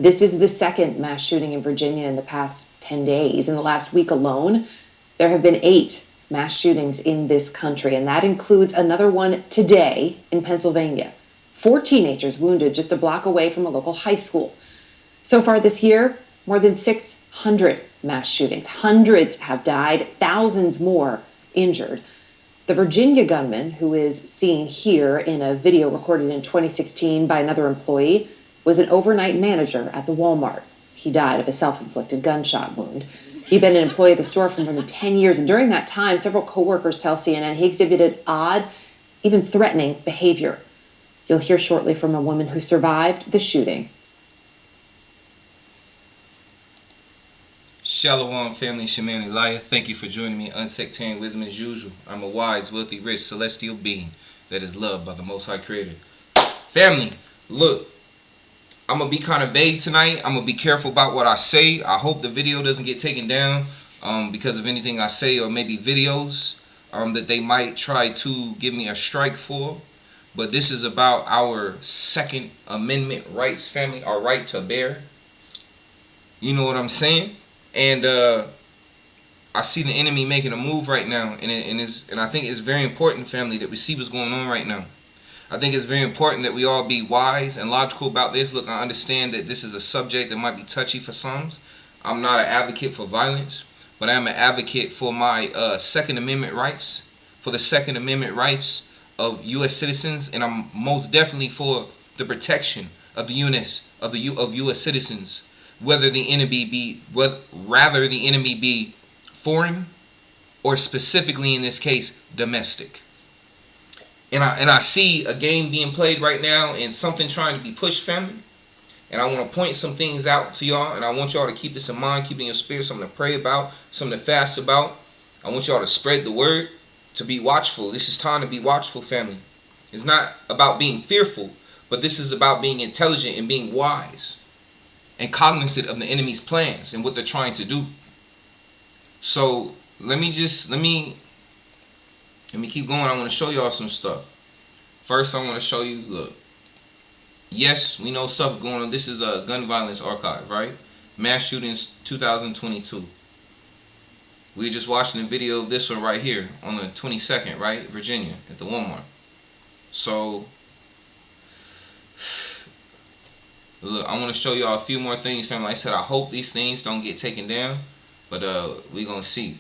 This is the second mass shooting in Virginia in the past 10 days. In the last week alone, there have been 8 mass shootings in this country, and that includes another one today in Pennsylvania. 4 teenagers wounded just a block away from a local high school. So far this year, more than 600 mass shootings. Hundreds have died, thousands more injured. The Virginia gunman, who is seen here in a video recorded in 2016 by another employee, was an overnight manager at the Walmart. He died of a self-inflicted gunshot wound. He'd been an employee of the store for more than 10 years, and during that time, several coworkers tell CNN he exhibited odd, even threatening behavior. You'll hear shortly from a woman who survived the shooting. Shalom, family, Shaman Elijah. Thank you for joining me. Unsectarian wisdom as usual. I'm a wise, wealthy, rich, celestial being that is loved by the Most High Creator. Family, look, I'm going to be kind of vague tonight. I'm going to be careful about what I say. I hope the video doesn't get taken down because of anything I say, or maybe videos that they might try to give me a strike for. But this is about our Second Amendment rights, family, our right to bear. You know what I'm saying? And I see the enemy making a move right now, and I think it's very important, family, that we see what's going on right now. I think it's very important that we all be wise and logical about this. Look, I understand that this is a subject that might be touchy for some. I'm not an advocate for violence, but I am an advocate for my Second Amendment rights, for the Second Amendment rights of U.S. citizens, and I'm most definitely for the protection of the U.S. citizens. Whether the enemy be foreign, or specifically in this case domestic. And I see a game being played right now and something trying to be pushed, family. And I want to point some things out to y'all, and I want y'all to keep this in mind, keep it in your spirit, something to pray about, something to fast about. I want y'all to spread the word, to be watchful. This is time to be watchful, family. It's not about being fearful, but this is about being intelligent and being wise and cognizant of the enemy's plans and what they're trying to do. So let me keep going. I want to show y'all some stuff. First, I want to show you, look. Yes, we know stuff going on. This is a gun violence archive, right? Mass shootings 2022. We were just watching a video of this one right here on the 22nd, right? Virginia, at the Walmart. So look, I want to show y'all a few more things, family. Like I said, I hope these things don't get taken down, but we're going to see.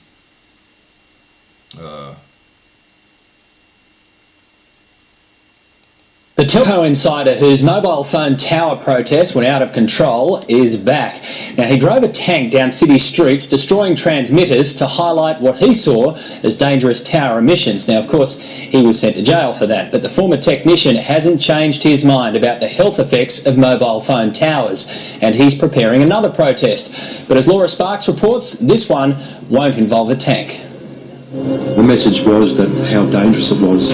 The telco insider whose mobile phone tower protest went out of control is back. Now, he drove a tank down city streets, destroying transmitters to highlight what he saw as dangerous tower emissions. Now, of course, he was sent to jail for that, but the former technician hasn't changed his mind about the health effects of mobile phone towers, and he's preparing another protest. But as Laura Sparks reports, this one won't involve a tank. The message was that how dangerous it was.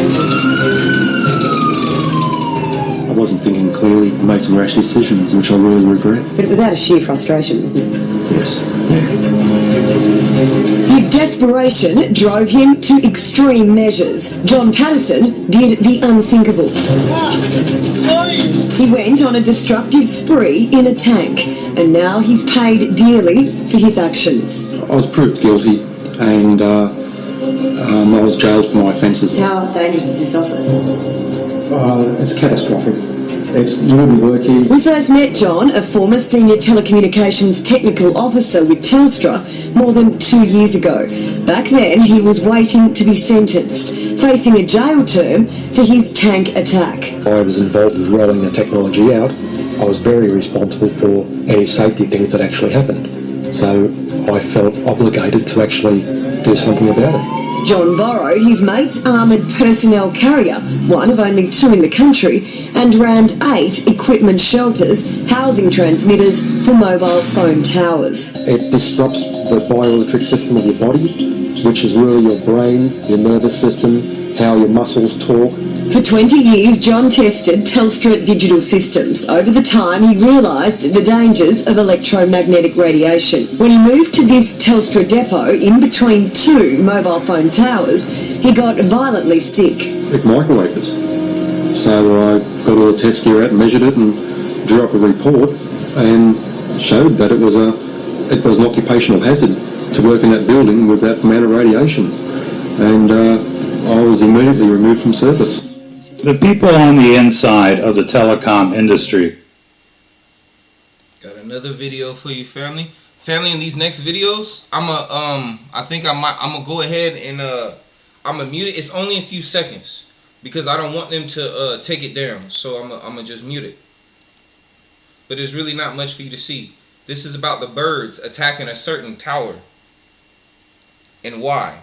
I wasn't thinking clearly, I made some rash decisions which I really regret. But it was out of sheer frustration, wasn't it? Yes, yeah. His desperation drove him to extreme measures. John Patterson did the unthinkable. He went on a destructive spree in a tank, and now he's paid dearly for his actions. I was proved guilty, and I was jailed for my offences. How dangerous is this office? It's catastrophic. You wouldn't work here. We first met John, a former senior telecommunications technical officer with Telstra, more than 2 years ago. Back then, he was waiting to be sentenced, facing a jail term for his tank attack. I was involved with rolling the technology out. I was very responsible for any safety things that actually happened. So I felt obligated to actually do something about it. John borrowed his mate's armoured personnel carrier, one of only 2 in the country, and ran 8 equipment shelters housing transmitters for mobile phone towers. It disrupts the bioelectric system of your body, which is really your brain, your nervous system, how your muscles talk. For 20 years, John tested Telstra digital systems. Over the time, he realised the dangers of electromagnetic radiation. When he moved to this Telstra depot in between 2 mobile phone towers, he got violently sick. It microwaved us. So I got all the test gear out and measured it and drew up a report, and showed that it was an occupational hazard to work in that building with that amount of radiation. And I was immediately removed from service. The people on the inside of the telecom industry. Got another video for you, family. Family, in these next videos, I'm gonna go ahead and I'm gonna mute it. It's only a few seconds because I don't want them to take it down. So I'm gonna just mute it. But there's really not much for you to see. This is about the birds attacking a certain tower and why.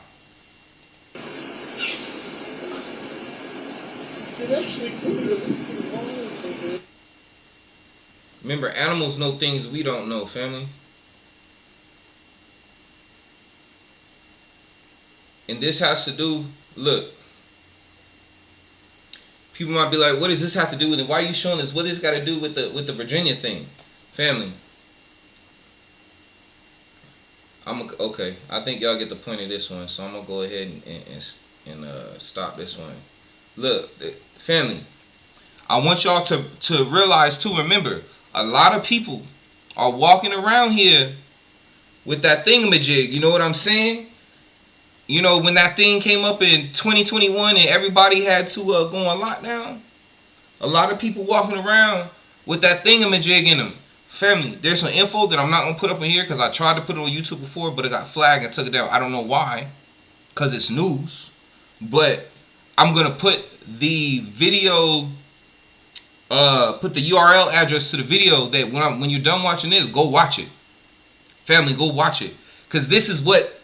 Remember, animals know things we don't know, family. And this has to do, look, people might be like, what does this have to do with it? Why are you showing this? What does this got to do with the Virginia thing? Family. Okay, I think y'all get the point of this one, so I'm going to go ahead and stop this one. Look, family, I want y'all to realize too, remember, a lot of people are walking around here with that thingamajig, you know what I'm saying? You know, when that thing came up in 2021 and everybody had to go on lockdown, a lot of people walking around with that thingamajig in them. Family, there's some info that I'm not going to put up in here because I tried to put it on YouTube before, but it got flagged and took it down. I don't know why, because it's news. But I'm going to put the video, put the URL address to the video that when you're done watching this, go watch it. Family, go watch it. Because this is what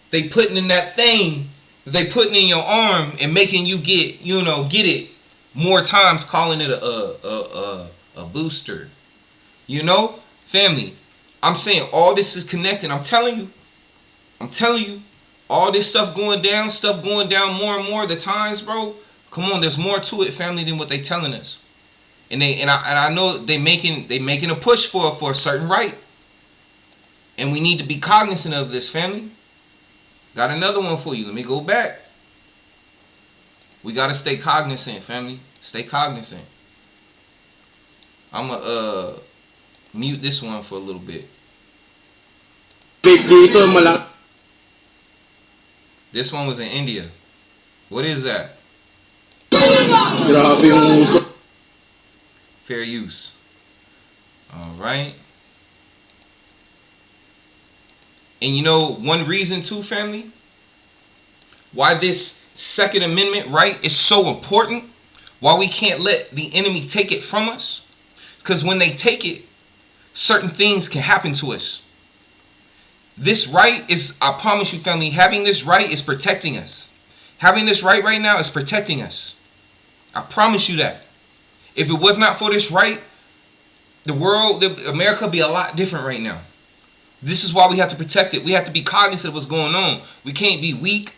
they putting in that thing, they putting in your arm and making you get it more times, calling it a booster. You know, family, I'm saying all this is connected. I'm telling you, all this stuff going down more and more. The times, bro. Come on, there's more to it, family, than what they telling us. And I know they making a push for a certain right. And we need to be cognizant of this, family. Got another one for you. Let me go back. We gotta stay cognizant, family. Stay cognizant. I'ma mute this one for a little bit. This one was in India. What is that? Fair use. All right. And you know, one reason too, family, why this Second Amendment right is so important, why we can't let the enemy take it from us, because when they take it, certain things can happen to us. This right is, I promise you, family, having this right is protecting us. Having this right now is protecting us. I promise you that. If it was not for this right, America would be a lot different right now. This is why we have to protect it. We have to be cognizant of what's going on. We can't be weak.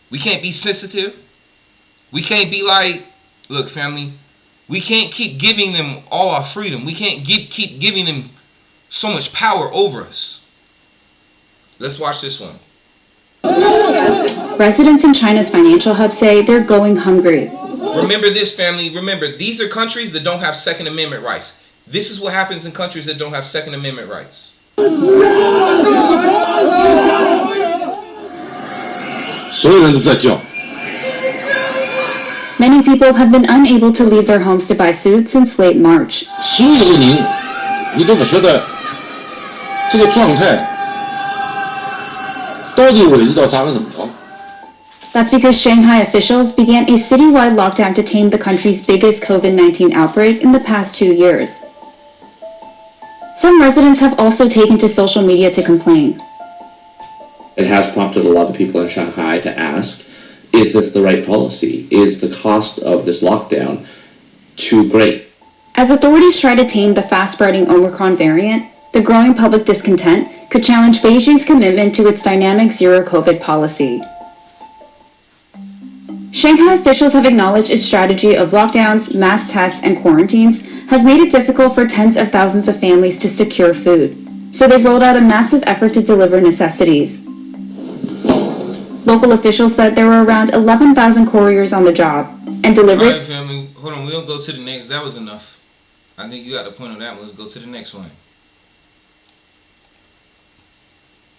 We can't be sensitive. We can't be like, look, family, we can't keep giving them all our freedom. We can't keep giving them so much power over us. Let's watch this one. Residents in China's financial hub say they're going hungry. Remember this, family. Remember, these are countries that don't have Second Amendment rights. This is what happens in countries that don't have Second Amendment rights. Many people have been unable to leave their homes to buy food since late March. That's because Shanghai officials began a citywide lockdown to tame the country's biggest COVID-19 outbreak in the past 2 years. Some residents have also taken to social media to complain. It has prompted a lot of people in Shanghai to ask, is this the right policy? Is the cost of this lockdown too great? As authorities try to tame the fast-spreading Omicron variant, the growing public discontent could challenge Beijing's commitment to its dynamic zero-COVID policy. Shanghai officials have acknowledged its strategy of lockdowns, mass tests, and quarantines has made it difficult for tens of thousands of families to secure food, so they've rolled out a massive effort to deliver necessities. Local officials said there were around 11,000 couriers on the job, and delivered... Alright, family, hold on, we'll go to the next. That was enough. I think you got the point on that one. Let's go to the next one.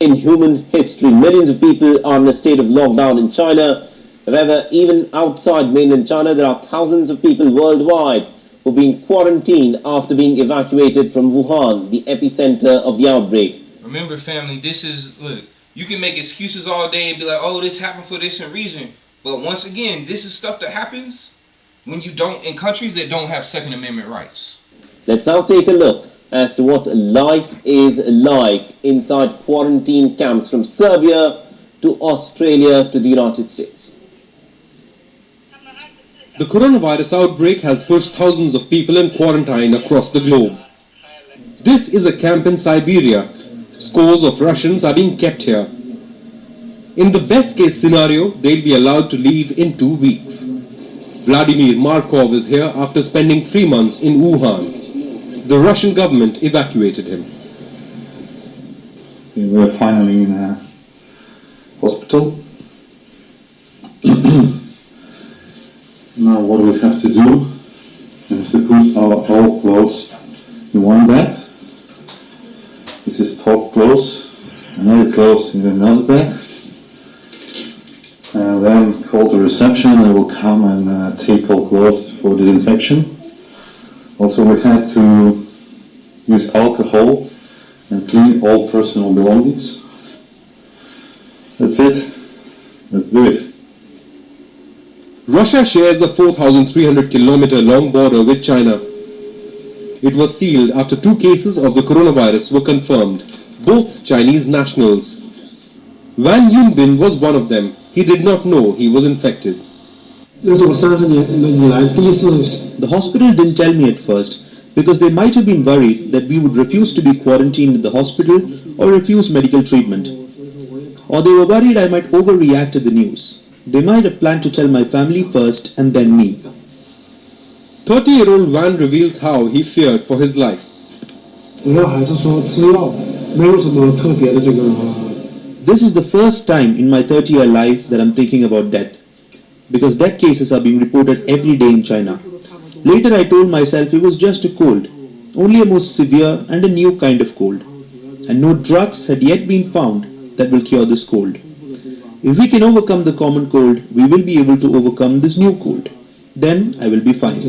in human history. Millions of people are in a state of lockdown in China. However, even outside mainland China, there are thousands of people worldwide who are being quarantined after being evacuated from Wuhan, the epicenter of the outbreak. Remember, family, look, you can make excuses all day and be like, oh, this happened for this reason. But once again, this is stuff that happens when you don't, in countries that don't have Second Amendment rights. Let's now take a look as to what life is like inside quarantine camps from Serbia to Australia to the United States. The coronavirus outbreak has pushed thousands of people in quarantine across the globe. This is a camp in Siberia. Scores of Russians are being kept here. In the best case scenario, they'll be allowed to leave in 2 weeks. Vladimir Markov is here after spending 3 months in Wuhan. The Russian government evacuated him. We're finally in a hospital. Now what do we have to do? We have to put our all clothes in one bag. This is top clothes, another clothes in another bag. And then call the reception, they will come and take all clothes for disinfection. Also we had to use alcohol and clean all personal belongings. That's it. Let's do it. Russia shares a 4,300 kilometer long border with China. It was sealed after 2 cases of the coronavirus were confirmed, both Chinese nationals. Wang Yunbin was one of them. He did not know he was infected. The hospital didn't tell me at first because they might have been worried that we would refuse to be quarantined in the hospital or refuse medical treatment. Or they were worried I might overreact to the news. They might have planned to tell my family first and then me. 30-year-old Wang reveals how he feared for his life. This is the first time in my 30-year life that I'm thinking about death, because death cases are being reported every day in China. Later I told myself it was just a cold, only a more severe and a new kind of cold, and no drugs had yet been found that will cure this cold. If we can overcome the common cold, we will be able to overcome this new cold. Then I will be fine.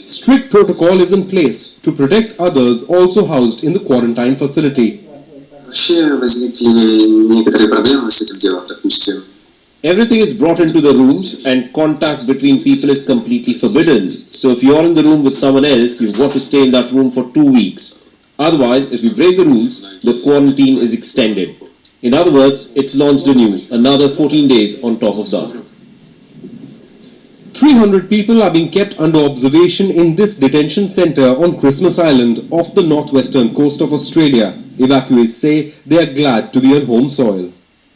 Strict protocol is in place to protect others also housed in the quarantine facility. Everything is brought into the rooms and contact between people is completely forbidden. So if you're in the room with someone else, you've got to stay in that room for 2 weeks. Otherwise, if you break the rules, the quarantine is extended. In other words, it's launched anew, another 14 days on top of that. 300 people are being kept under observation in this detention center on Christmas Island off the northwestern coast of Australia. Evacuees say they are glad to be on home soil.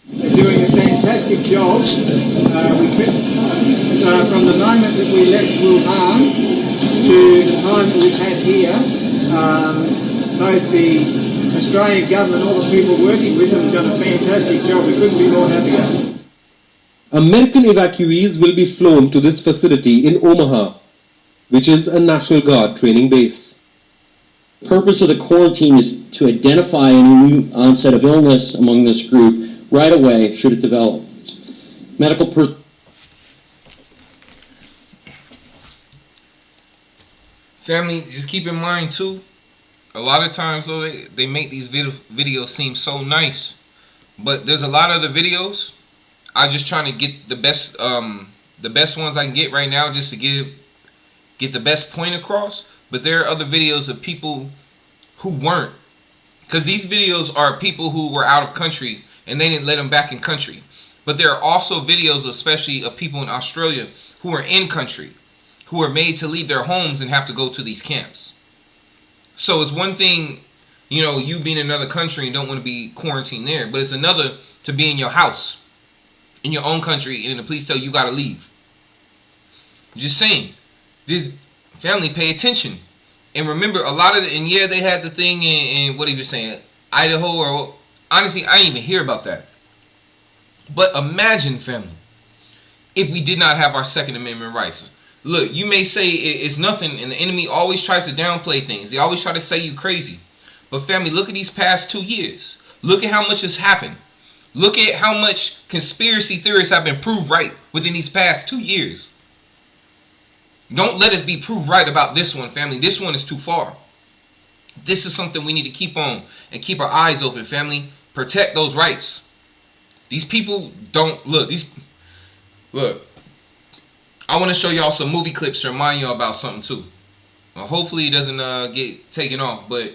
They're doing a fantastic job. From the moment that we left Wuhan to the time that we've had here, both the Australian government and all the people working with them have done a fantastic job. We couldn't be more happier. American evacuees will be flown to this facility in Omaha, which is a National Guard training base. The purpose of the quarantine is to identify any new onset of illness among this group right away should it develop. Family, just keep in mind too, a lot of times though they make these videos seem so nice, but there's a lot of the videos. I'm just trying to get the best ones I can get right now, just to get the best point across. But there are other videos of people who weren't, because these videos are people who were out of country and they didn't let them back in country. But there are also videos, especially of people in Australia who are in country, who are made to leave their homes and have to go to these camps. So it's one thing, you know, you being in another country and don't want to be quarantined there, but it's another to be in your house, in your own country, and then the police tell you gotta leave. Just saying. Just family, pay attention. And remember, a lot of and yeah, they had the thing in what he was saying, Idaho, or honestly, I didn't even hear about that. But imagine, family, if we did not have our Second Amendment rights. Look, you may say it's nothing, and the enemy always tries to downplay things. They always try to say you crazy. But family, look at these past 2 years. Look at how much has happened. Look at how much conspiracy theories have been proved right within these past 2 years. Don't let us be proved right about this one, family. This one is too far. This is something we need to keep on and keep our eyes open, family. Protect those rights. These people don't look. Look. I want to show y'all some movie clips to remind y'all about something too. Well, hopefully it doesn't get taken off, but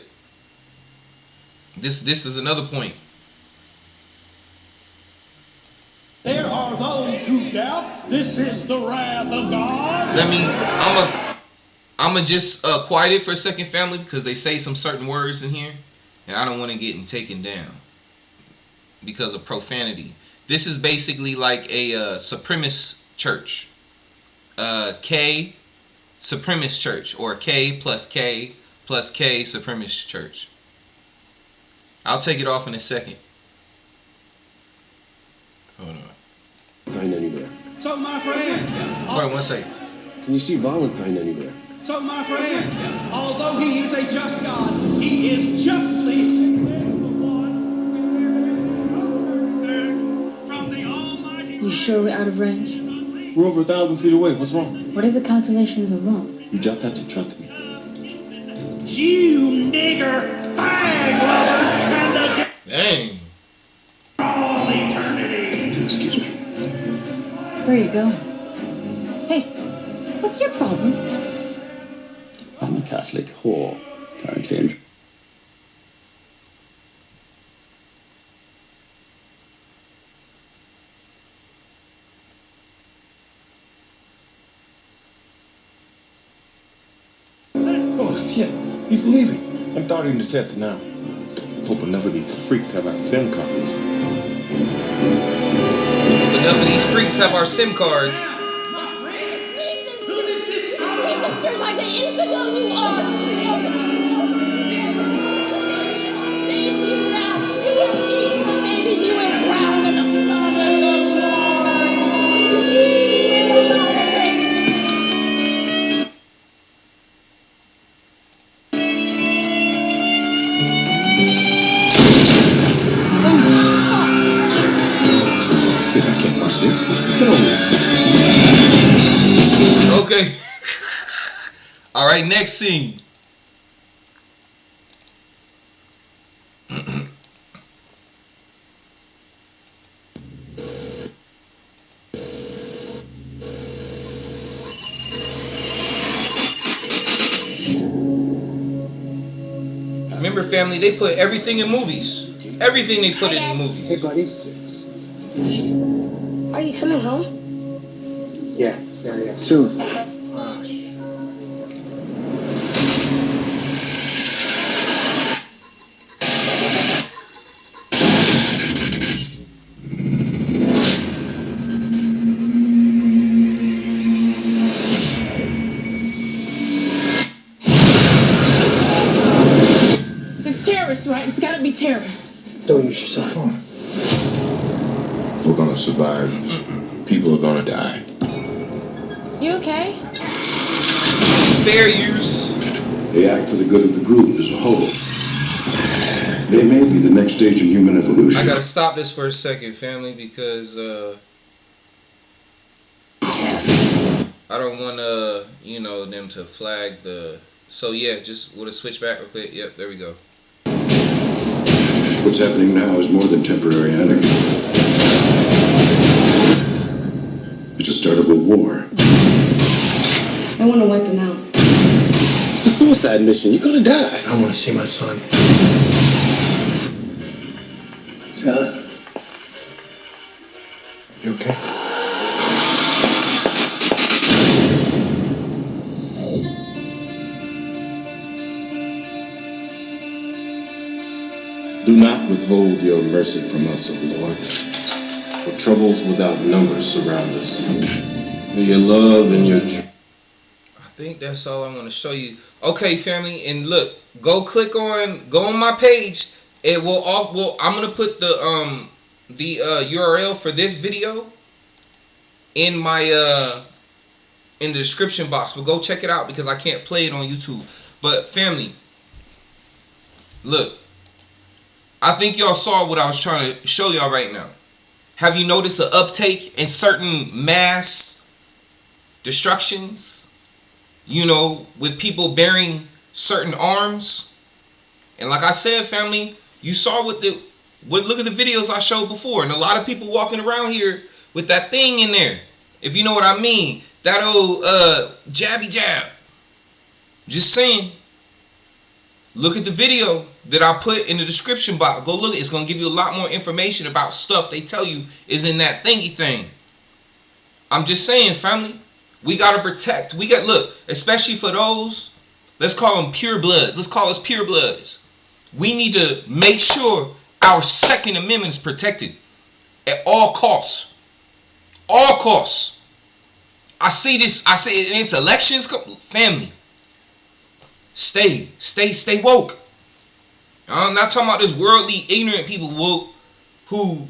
this is another point. There are those who doubt this is the wrath of God. I'm gonna just quiet it for a second, family, because they say some certain words in here, and I don't want to get taken down because of profanity. This is basically like a supremacist church, K supremacist church, or K plus K plus K supremacist church. I'll take it off in a second. Hold on. Valentine anywhere. So my friend. Hold on 1 second. Can you see Valentine anywhere? So my friend, although he is a just God, he is justly. You sure we're out of range? We're over 1,000 feet away. What's wrong? What if the calculations are wrong? You just have to trust me. You nigger fag lovers and the dang all eternity. Excuse me. Where are you going? Hey, what's your problem? I'm a Catholic whore, currently. Oh, shit. He's leaving. I'm starting to test now. Hope enough of these freaks have our SIM cards. Enough of these freaks have our SIM cards. Just like the infidel you are! Save you now! You will feed the babies you will drown in the blood of the Shit, I can't watch this. Get over it. Okay. All right, next scene. Remember, family, they put everything in movies. Everything they put in movies. Hey, buddy. Are you coming home? Yeah, soon. It's terrorists, right? It's gotta be terrorists. Don't use your cell phone. We're gonna survive. People are gonna die. You okay? Fair use. They act for the good of the group as a whole. They may be the next stage in human evolution. I gotta stop this for a second, family, because I don't want them to flag the. So yeah, just want to switch back real quick. Yep, there we go. What's happening now is more than temporary anarchy. It's the start of a war. I want to wipe him out. It's a suicide mission. You're gonna die. I want to see my son. Son? You okay? Do not withhold your mercy from us, O Lord. For troubles without number surround us. May your love and your I think that's all I want to show you. Okay, family, and look, go on my page. It will I'm gonna put the URL for this video in my in the description box. But go check it out because I can't play it on YouTube. But family, Look, I think y'all saw what I was trying to show y'all right now. Have you noticed an uptake in certain mass destructions? You know, with people bearing certain arms. And like I said, family, you saw look at the videos I showed before, and a lot of people walking around here with that thing in there. If you know what I mean, that old jabby jab. Just saying. Look at the video that I put in the description box. Go look. It's gonna give you a lot more information about stuff they tell you is in that thingy thing. I'm just saying, family. We gotta protect. Look, especially for those. Let's call them pure bloods. Let's call us pure bloods. We need to make sure our Second Amendment is protected at all costs. All costs. I see this. I say it's elections. Family. Stay woke. I'm not talking about this worldly, ignorant people who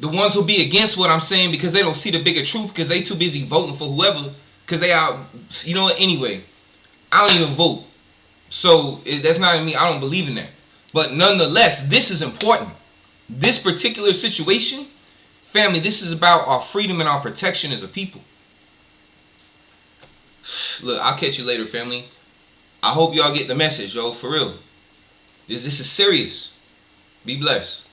the ones who be against what I'm saying because they don't see the bigger truth because they too busy voting for whoever because they out. You know what? Anyway, I don't even vote, so that's not me. I don't believe in that. But nonetheless, this is important. This particular situation, family, this is about our freedom and our protection as a people. Look, I'll catch you later, family. I hope y'all get the message, yo, for real. This is serious. Be blessed.